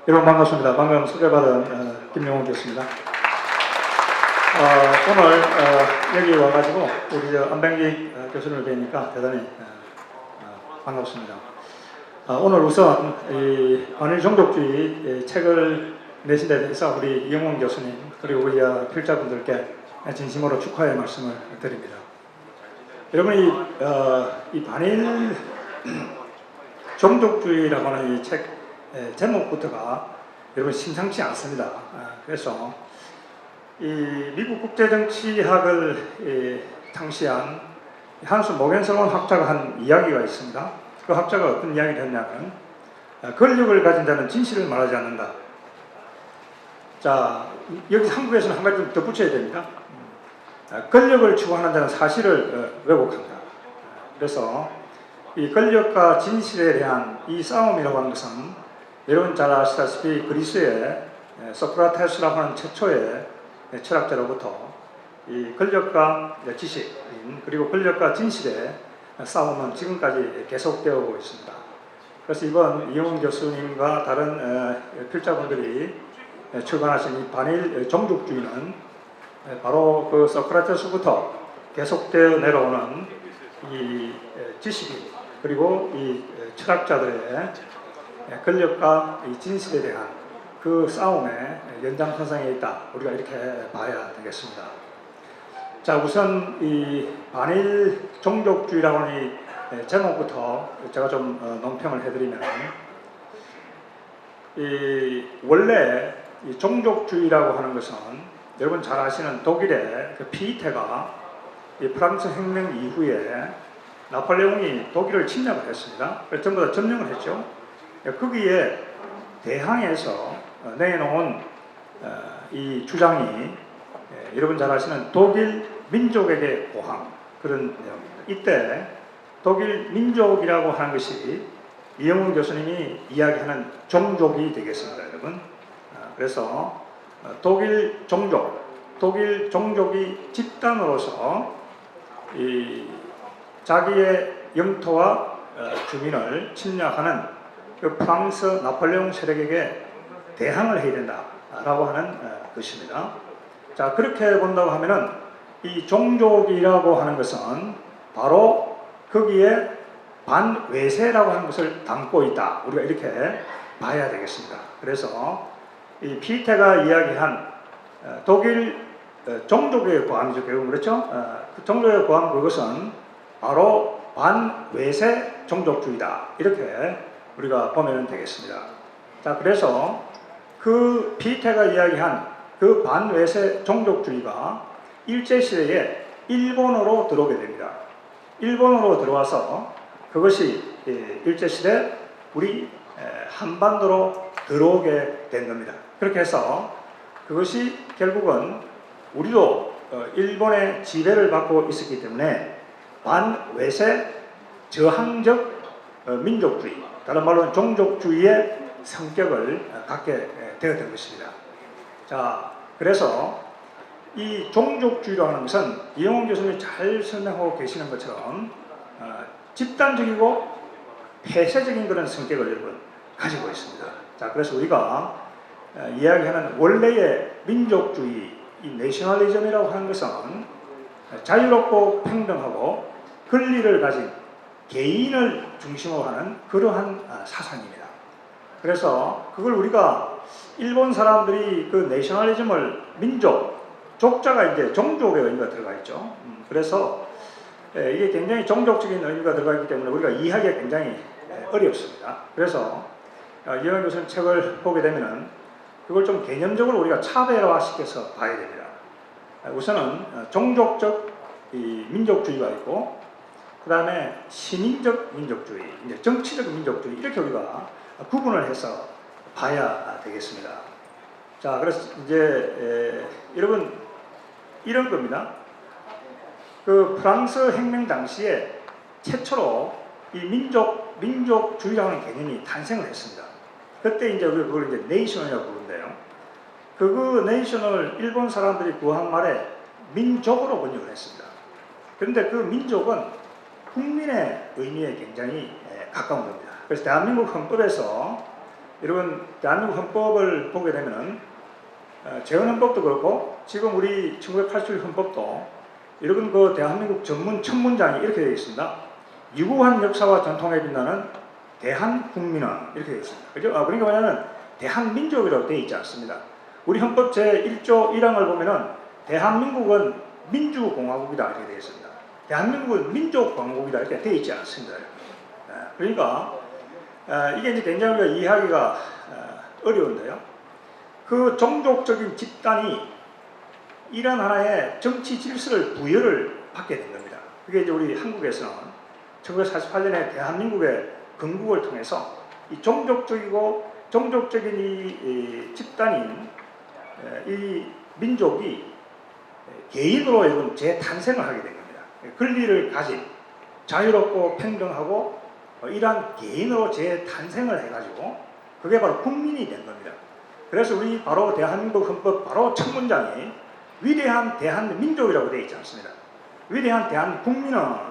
여러분 반갑습니다. 방금 소개받은 김영훈 교수입니다. 오늘 여기 와가지고 우리 안병기 교수님을 뵈니까 대단히 반갑습니다. 오늘 우선 이 반일 종족주의 책을 내신 데 대해서 우리 이영훈 교수님 그리고 우리 필자분들께 진심으로 축하의 말씀을 드립니다. 여러분이 이 반일 종족주의라고 하는 이 책 제목부터가 여러분 심상치 않습니다. 그래서 이 미국 국제정치학을 창시한 한스 모겐설론 학자가 한 이야기가 있습니다. 그 학자가 어떤 이야기를 했냐면 권력을 가진 자는 진실을 말하지 않는다. 자, 여기 한국에서는 한 가지 좀 덧붙여야 됩니다. 권력을 추구하는 자는 사실을 왜곡한다. 그래서 이 권력과 진실에 대한 이 싸움이라고 하는 것은 여러분 잘 아시다시피 그리스의 소크라테스라고 하는 최초의 철학자로부터 이 권력과 지식인 그리고 권력과 진실의 싸움은 지금까지 계속되어 오고 있습니다. 그래서 이번 이영훈 교수님과 다른 필자분들이 출간하신 이 반일 종족주의는 바로 그 소크라테스부터 계속되어 내려오는 이 지식인 그리고 이 철학자들의 권력과 이 진실에 대한 그 싸움의 연장선상에 있다. 우리가 이렇게 봐야 되겠습니다. 자, 우선 이 반일 종족주의라고 하는 이 제목부터 제가 좀 논평을 해드리면, 원래 이 종족주의라고 하는 것은 여러분 잘 아시는 독일의 그 피테가 이 프랑스 혁명 이후에 나폴레옹이 독일을 침략을 했습니다. 그래서 전부 다 점령을 했죠. 거기에 대항해서 내놓은 이 주장이 여러분 잘 아시는 독일 민족에게 고항 그런 내용입니다. 이때 독일 민족이라고 하는 것이 이영훈 교수님이 이야기하는 종족이 되겠습니다, 여러분. 그래서 독일 종족이 집단으로서 이 자기의 영토와 주민을 침략하는 그 프랑스 나폴레옹 세력에게 대항을 해야 된다라고 하는 것입니다. 자, 그렇게 본다고 하면은 이 종족이라고 하는 것은 바로 거기에 반외세라고 하는 것을 담고 있다. 우리가 이렇게 봐야 되겠습니다. 그래서 이 피테가 이야기한 독일 종족의 고함이죠. 결국 그렇죠? 그 종족의 고함 그것은 바로 반외세 종족주의다. 이렇게 우리가 보면 되겠습니다. 자, 그래서 그 피테가 이야기한 그 반외세 종족주의가 일제시대에 일본으로 들어오게 됩니다. 일본으로 들어와서 그것이 일제시대 우리 한반도로 들어오게 된 겁니다. 그렇게 해서 그것이 결국은 우리도 일본의 지배를 받고 있었기 때문에 반외세 저항적 민족주의, 다른 말로는 종족주의의 성격을 갖게 되었던 것입니다. 자, 그래서 이 종족주의라고 하는 것은 이영훈 교수님이 잘 설명하고 계시는 것처럼 집단적이고 폐쇄적인 그런 성격을 여러분 가지고 있습니다. 자, 그래서 우리가 이야기하는 원래의 민족주의, 이 내셔널리즘이라고 하는 것은 자유롭고 평등하고 권리를 가진 개인을 중심으로 하는 그러한 사상입니다. 그래서 그걸 우리가 일본 사람들이 그 내셔널리즘을 족자가 이제 종족의 의미가 들어가 있죠. 그래서 이게 굉장히 종족적인 의미가 들어가 있기 때문에 우리가 이해하기가 굉장히 어렵습니다. 그래서 이영훈 교수님 책을 보게 되면은 그걸 좀 개념적으로 우리가 차별화시켜서 봐야 됩니다. 우선은 종족적 이 민족주의가 있고, 그 다음에 시민적 민족주의, 이제 정치적 민족주의 이렇게 우리가 구분을 해서 봐야 되겠습니다. 자, 그래서 이제 여러분 이런 겁니다. 그 프랑스 혁명 당시에 최초로 이 민족주의라는 개념이 탄생을 했습니다. 그때 이제 우리가 그걸 이제 네이션이라고 부르는데요. 그 네이션을 일본 사람들이 구한 말에 민족으로 번역을 했습니다. 그런데 그 민족은 국민의 의미에 굉장히 가까운 겁니다. 그래서 대한민국 헌법에서 여러분 대한민국 헌법을 보게 되면은 재헌헌법도 그렇고 지금 우리 1987 헌법도 여러분 그 대한민국 전문 첫 문장이 이렇게 되어 있습니다. 유구한 역사와 전통에 빛나는 대한국민은 이렇게 되어 있습니다. 그죠? 그러니까 뭐냐면 대한민족이라고 되어 있지 않습니다. 우리 헌법 제1조 1항을 보면은 대한민국은 민주공화국이다 이렇게 되어 있습니다. 대한민국은 민족공화국이다 이렇게 되어 있지 않습니다. 그러니까 이게 이제 굉장히 우리가 이해하기가 어려운데요. 그 종족적인 집단이 이런 하나의 정치 질서를 부여를 받게 된 겁니다. 그게 이제 우리 한국에서는 1948년에 대한민국의 건국을 통해서 이 종족적인 이 집단인 이 민족이 개인으로 여러분 재탄생을 하게 된 겁니다. 권리를 가진 자유롭고 평등하고 이러한 개인으로 재탄생을 해가지고 그게 바로 국민이 된 겁니다. 그래서 우리 바로 대한민국 헌법 바로 첫 문장이 위대한 대한민족이라고 되어 있지 않습니다. 위대한 대한국민은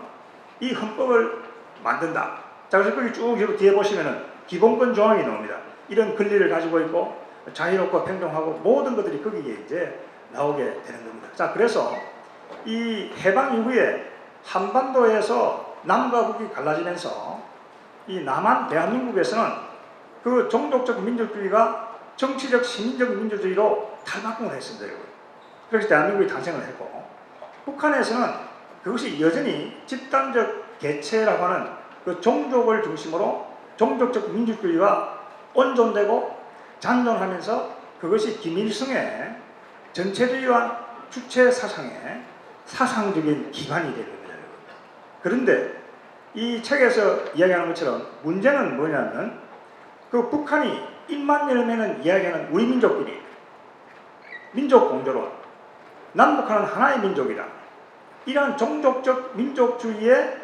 이 헌법을 만든다. 자, 그래서 거기 쭉 뒤에 보시면은 기본권 조항이 나옵니다. 이런 권리를 가지고 있고 자유롭고 평등하고 모든 것들이 거기에 이제 나오게 되는 겁니다. 자, 그래서 이 해방 이후에 한반도에서 남과 북이 갈라지면서 이 남한 대한민국에서는 그 종족적 민족주의가 정치적 시민적 민주주의로 탈바꿈을 했습니다. 여러분. 그래서 대한민국이 탄생을 했고 북한에서는 그것이 여전히 집단적 개체라고 하는 그 종족을 중심으로 종족적 민주주의가 온존되고 잔존하면서 그것이 김일성의 전체주의와 주체 사상의 사상적인 기반이 되는 겁니다. 그런데 이 책에서 이야기하는 것처럼 문제는 뭐냐면 그 북한이 입만 열면은 이야기하는 우리 민족끼리 민족 공조론 남북한은 하나의 민족이다. 이런 종족적 민족주의의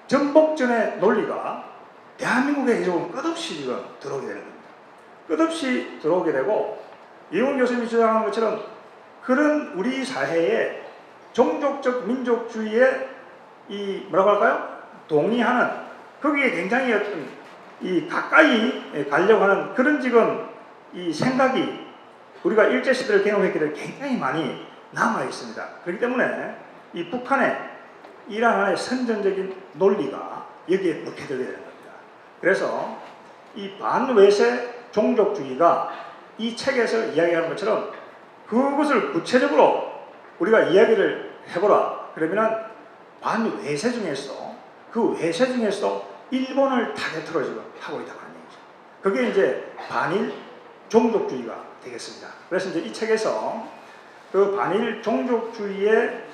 전복전의 논리가 대한민국에 지금 끝없이 지금 들어오게 되는 겁니다. 끝없이 들어오게 되고 이훈 교수님이 주장하는 것처럼 그런 우리 사회에 종족적 민족주의에 이 뭐라고 할까요? 동의하는 거기에 굉장히 어떤 이 가까이 가려고 하는 그런 지금 이 생각이 우리가 일제시대를 경험했기 때문에 굉장히 많이 남아 있습니다. 그렇기 때문에 이 북한의 이러한 하나의 선전적인 논리가 여기에 먹혀들게 되는 겁니다. 그래서 이 반외세 종족주의가 이 책에서 이야기하는 것처럼 그것을 구체적으로 우리가 이야기를 해보라. 그러면은 반외세 중에서 그 외세 중에서 일본을 타겟으로 지금 하고 있다고 하는 얘기죠. 그게 이제 반일 종족주의가 되겠습니다. 그래서 이제 이 책에서 그 반일 종족주의의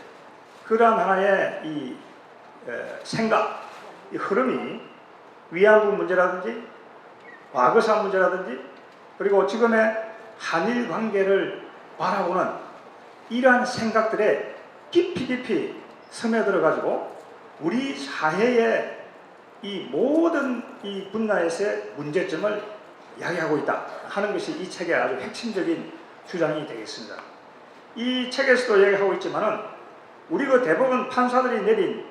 그러한 하나의 이 생각, 이 흐름이 위안부 문제라든지 과거사 문제라든지 그리고 지금의 한일 관계를 바라보는 이러한 생각들에 깊이 스며들어 가지고 우리 사회의 이 모든 이 분야에서의 문제점을 이야기하고 있다 하는 것이 이 책의 아주 핵심적인 주장이 되겠습니다. 이 책에서도 얘기하고 있지만은 우리 그 대법원 판사들이 내린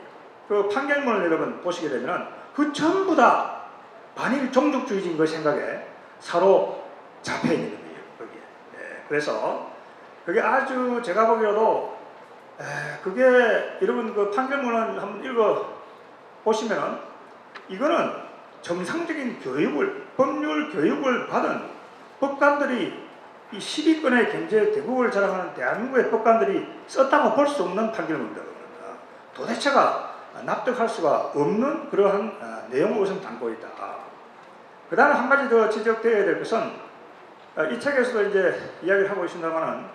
그 판결문을 여러분 보시게 되면은 그 전부 다 반일 종족주의적인 그 생각에 사로잡혀 있는 거예요. 거기에. 그래서 그게 아주 제가 보기로도 그게 여러분 그 판결문을 한번 읽어 보시면은 이거는 정상적인 교육을 법률 교육을 받은 법관들이 이 10위권의 경제 대국을 자랑하는 대한민국의 법관들이 썼다고 볼 수 없는 판결문입니다. 도대체가 납득할 수가 없는 그러한 내용을 우선 담고 있다. 그 다음에 한 가지 더 지적되어야 될 것은 이 책에서도 이제 이야기를 하고 있습니다만은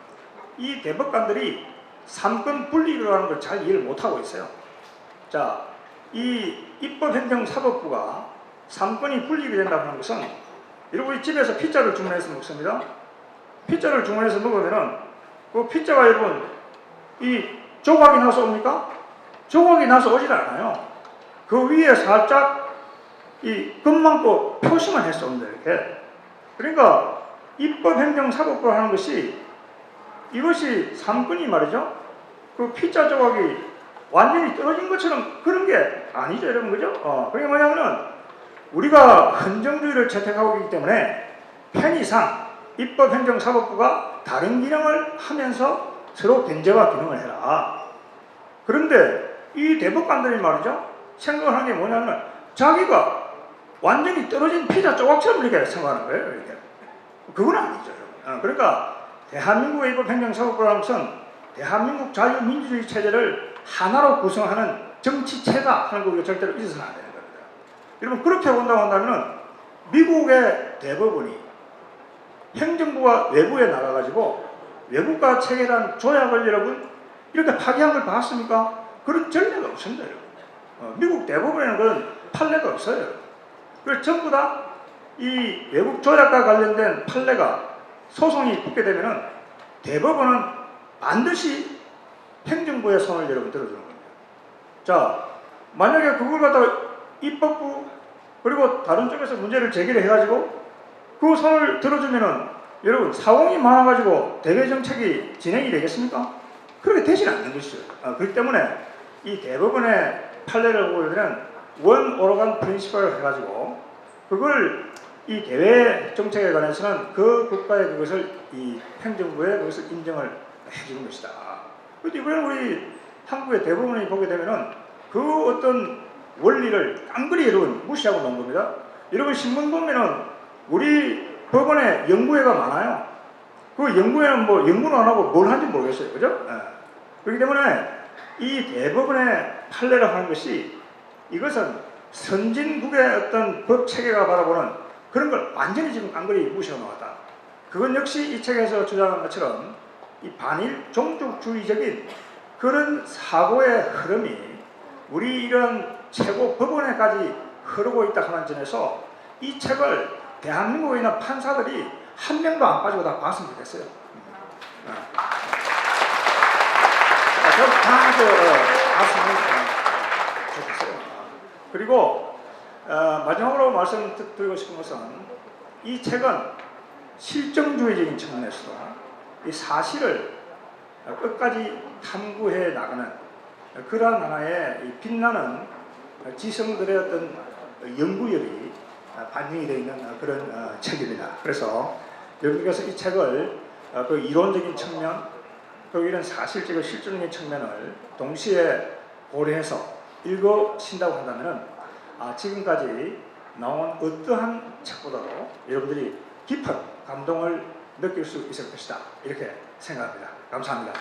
이 대법관들이 삼권 분립이라는 걸 잘 이해를 못하고 있어요. 자, 이 입법행정사법부가 삼권이 분립이 된다고 하는 것은 여러분 우리 집에서 피자를 주문해서 먹습니다. 피자를 주문해서 먹으면은 그 피자가 여러분 이 조각이 나서 옵니까? 조각이 나서 오질 않아요. 그 위에 살짝 이 금망고 표시만 해서 옵니다. 이렇게. 그러니까 입법행정사법부 하는 것이 이것이 삼권이 말이죠. 그 피자 조각이 완전히 떨어진 것처럼 그런 게 아니죠, 여러분, 그죠? 그게 뭐냐면은 우리가 헌정주의를 채택하고 있기 때문에 편의상 입법행정사법부가 다른 기능을 하면서 서로 견제와 기능을 해라. 그런데 이 대법관들이 말이죠, 생각을 하는 게 뭐냐면 자기가 완전히 떨어진 피자 조각처럼 이렇게 생각하는 거예요. 이렇게. 그건 아니죠. 그러니까 대한민국의 입법행정사법부라는 것은 대한민국 자유민주주의 체제를 하나로 구성하는 정치체다 하는 거 우리가 절대로 잊어서는 안 되는 겁니다. 여러분, 그렇게 본다고 한다면 미국의 대법원이 행정부가 외부에 나가가지고 외국과 체결한 조약을 여러분 이렇게 파기한 걸 봤습니까? 그런 전례가 없습니다. 여러분. 미국 대법원에는 그런 판례가 없어요. 그래서 전부 다 이 외국 조약과 관련된 판례가 소송이 붙게 되면은 대법원은 반드시 행정부의 손을 여러분 들어주는 겁니다. 자, 만약에 그걸 갖다가 입법부 그리고 다른 쪽에서 문제를 제기를 해가지고 그 손을 들어주면은 여러분 사공이 많아가지고 대외정책이 진행이 되겠습니까? 그렇게 되지 않는 것이죠. 그렇기 때문에 이 대법원의 판례를 보게 되면 원 오로간 프린시플을 해가지고 그걸 이 대외 정책에 관해서는 그 국가의 그것을 이 행정부에 그것을 인정을 해주는 것이다. 그런데 이번에 우리 한국의 대법원이 보게 되면은 그 어떤 원리를 깡그리 여러분 무시하고 놓은 겁니다. 여러분 신문 보면은 우리 법원에 연구회가 많아요. 그 연구회는 뭐 연구는 안 하고 뭘 하는지 모르겠어요. 그죠? 그렇기 때문에 이 대법원의 판례를 하는 것이 이것은 선진국의 어떤 법 체계가 바라보는 그런 걸 완전히 지금 깡그리 무시하고 나왔다. 그건 역시 이 책에서 주장한 것처럼 이 반일 종족주의적인 그런 사고의 흐름이 우리 이런 최고 법원에까지 흐르고 있다 하는 점에서 이 책을 대한민국에 있는 판사들이 한 명도 안 빠지고 다 봤으면 좋겠어요. 좀 다 봤으면 좋겠어요. 그리고 마지막으로 말씀드리고 싶은 것은 이 책은 실정주의적인 측면에서 이 사실을 끝까지 탐구해 나가는 그러한 하나의 빛나는 지성들의 어떤 연구열이 반영이 되어 있는 그런 책입니다. 그래서 여러분께서 이 책을 그 이론적인 측면, 또 이런 사실적인 실존적인 측면을 동시에 고려해서 읽으신다고 한다면 지금까지 나온 어떠한 책보다도 여러분들이 깊은 감동을 느낄 수 있을 것이다. 이렇게 생각합니다. 감사합니다.